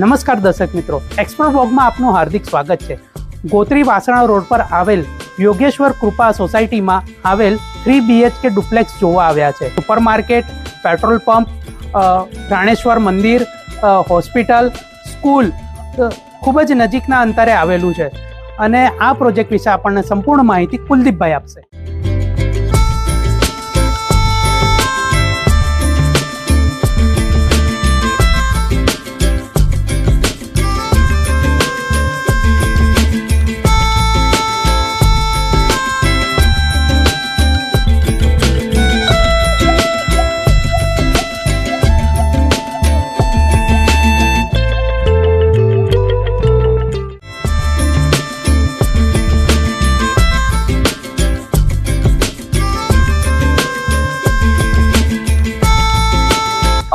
નમસ્કાર દર્શક મિત્રો, એક્સપ્લોર બ્લોગમાં આપનું હાર્દિક સ્વાગત છે. ગોત્રી વાસણા રોડ પર આવેલ યોગેશ્વર કૃપા સોસાયટીમાં આવેલ 3 BHK ડુપ્લેક્સ જોવા આવ્યા છે. Super market, petrol pump, Raneshwar મંદિર, હોસ્પિટલ, સ્કૂલ ખૂબ જ નજીકના અંતરે આવેલું છે અને આ પ્રોજેક્ટ વિશે આપણને સંપૂર્ણ માહિતી કુલદીપભાઈ આપશે.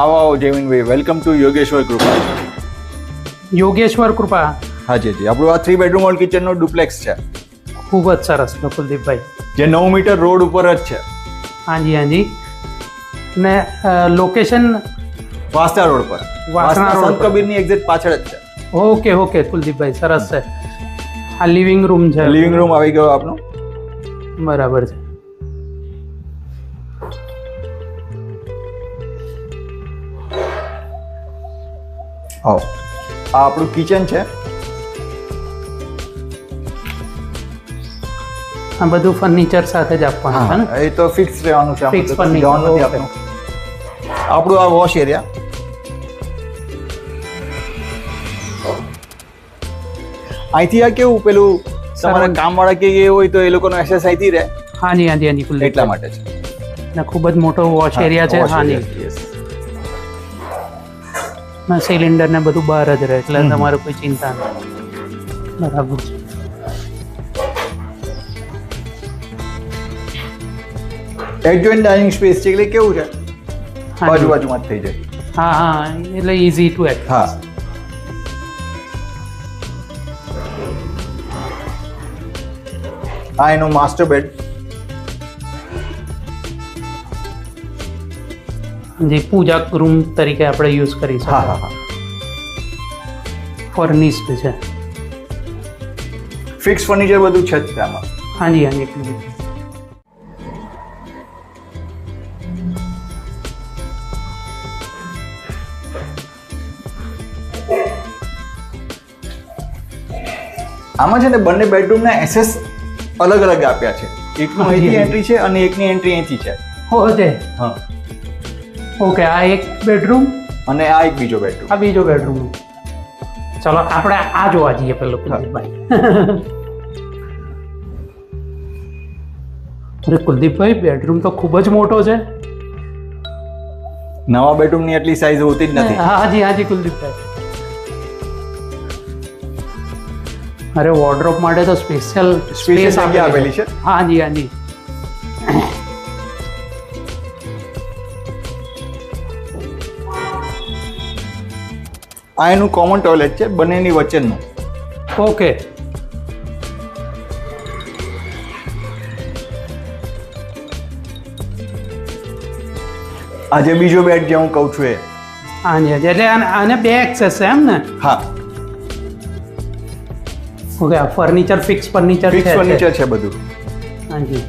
આવો જયમીનભાઈ, વેલકમ ટુ યોગેશ્વર કૃપા. યોગેશ્વર કૃપા, હા જી જી, આપણું આ 3 બેડરૂમ ઓલ કિચનનો ડુપ્લેક્સ છે. ખૂબ જ સરસ કુલદીપભાઈ. જે 9 મીટર રોડ ઉપર જ છે. હાજી હાજી. ને લોકેશન વાસણા રોડ પર, વાસણા રોડ સંત કબીરની એક્ઝેક્ટ પાછળ જ છે. ઓકે ઓકે કુલદીપભાઈ, સરસ છે. આ લિવિંગ રૂમ છે. લિવિંગ રૂમ આવી ગયો આપનો. બરાબર છે. આવો, આ આપણું કિચન છે. આ બધું ફર્નિચર સાથે જ આપવાનું છે ને? એ તો ફિક્સ રહેવાનું છે. ફિક્સ ફર્નિચર નથી આપનું. આપણું આ વોશ એરિયા. અહીંથી આ કેવું પેલું તમારા કામવાળા કે એ હોય તો એ લોકોનો એક્સેસ અહીંથી રહે. હાજી હાજી હાજી કુલદીપ, એટલા માટે છે. ને ખૂબ જ મોટો વોશ એરિયા છે. હાજી. સિલિન્ડર ને બધું બહાર જ રહે એટલે તમારે કોઈ ચિંતા નહીં. બરાબર છે. એડજોઇન્ટ ડાઇનિંગ સ્પેસ છે એટલે કેવું છે બાજુ બાજુમાં જ થઈ જાય. હા હા, એટલે ઈઝી ટુ એક્સેસ. હા, આ એનો માસ્ટર બેડ. જે પૂજા રૂમ તરીકે આપણે યુઝ કરી હા શકીએ. હા હા, ફર્નિશ્ડ છે. ફિક્સ ફર્નિચર બધું છે જ આમાં. હાજી હાજી કુલદીપ. આમાં છે ને બંને બેડરૂમના એસેસ અલગ અલગ આપ્યા છે. એકનું અહીંથી એન્ટ્રી છે અને એકની એન્ટ્રી અહીંથી છે. ઓકે હા, ઓકે. આ એક બેડરૂમ, અને આ એક બીજો બેડરૂમ. આ બીજો બેડરૂમ. ચલો આપણે આ જોવા જઈએ પેલો કુલદીપભાઈ. અરે કુલદીપભાઈ, બેડરૂમ તો ખૂબ જ મોટો છે. નવા બેડરૂમની એટલી સાઈઝ હોતી જ નથી. હાજી હાજી કુલદીપભાઈ. અરે વોર્ડરોબ માટે તો સ્પેશિયલ સ્પેસ આપેલી છે. હાજી હાજી. આ એનું કોમન ટોયલેટ છે બંનેની વચ્ચેનું. ઓકે. આ જે બીજો બેડ જે હું કહું છું એ. હાજી હાજી. એટલે આને બે એક્સેસ છે એમ ને? હા, ઓકે. આ furniture fix furniture fix furniture છે બધું. હાજી.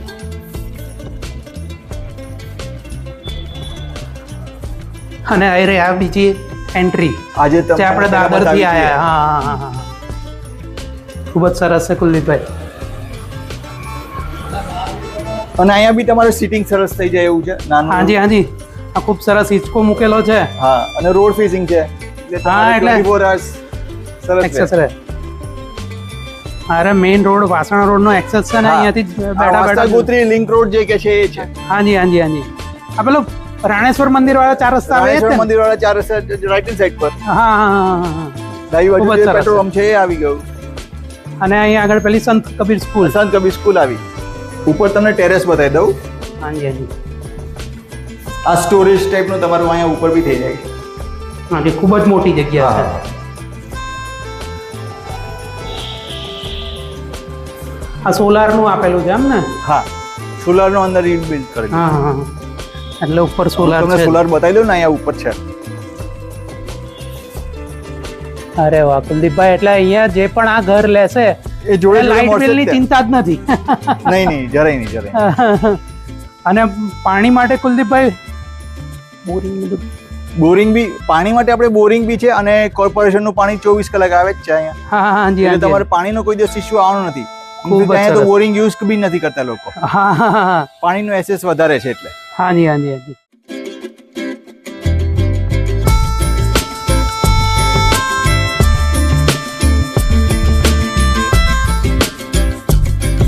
અને અરે આ બીજી એન્ટ્રી આજે જે આપણે દાદરથી આયા. હા હા હા હા, ખૂબ જ સરસ છે કુલદીપભાઈ. અને અહીંયા બી તમારે સિટિંગ સરસ થઈ જાય એવું છે. નાનું. હાજી હાજી. આ ખૂબ સરસ હિંચકો મૂકેલો છે. હા, અને રોડ ફેસિંગ છે હા, એટલે 24 hours સરસ એક્સેસ છે. રહે. અરે મેઇન રોડ, વાસણા રોડ નો એક્સેસ છે ને, અહીંયાથી જ બેઠા બેઠા. ગોત્રી લિંક રોડ જે કે છે એ છે. હાજી હાજી હાજી. આ પેલો રાણેશ્વર મંદિર વાળા 4 રસ્તા આવે છે. રાણેશ્વર મંદિર વાળા 4 રસ્તા રાઈટ હેન્ડ સાઈડ પર. હા હા હા હા. ડાબી ખૂબ જ બાજુ જે સરસ પેટ્રોલ છે. પંપ છે એ આવી ગયું. અને અહીંયા આગળ પેલી સંત કબીર સ્કૂલ. સંત કબીર સ્કૂલ આવી. ઉપર તમને ટેરેસ બતાવી દઉં. હાજી હાજી. આ સ્ટોરેજ ટાઈપનું તમારું અહીંયા ઉપર બી થઈ જાય. હાજી, ખૂબ જ મોટી જગ્યા છે. આ સોલાર નું આપેલું છે એમ ને? હા, સોલાર નો અંદર ઇનબિલ્ટ કરેલું. હા હા. એટલે ઉપર સોલાર તમને છે. સોલાર બતાવી દઉં ને, અહીંયા ઉપર છે. અરે વાહ કુલદીપભાઈ, એટલે અહીંયા જે પણ આ ઘર લેશે એ જોડે લાઇટ મળશે બિલની જ ત્યાં. ચિંતા જ નથી. નહીં જરાય. અને પાણી માટે કુલદીપભાઈ બોરિંગ બધું? બોરિંગ બી, પાણી માટે આપણે બોરિંગ બી છે અને કોર્પોરેશનનું પાણી 24 કલાક આવે જ છે અહીંયા. હા હા જી એટલે હા તમારે પાણીનો કોઈ દિવસ ઇસ્યુ આવવાનો નથી. ખૂબ જ અહીંયા તો સરસ. બોરિંગ યુઝ બી નથી કરતા લોકો. હા હા હા પાણીનો એસેસ વધારે છે એટલે. હા જી હા જી હા જી.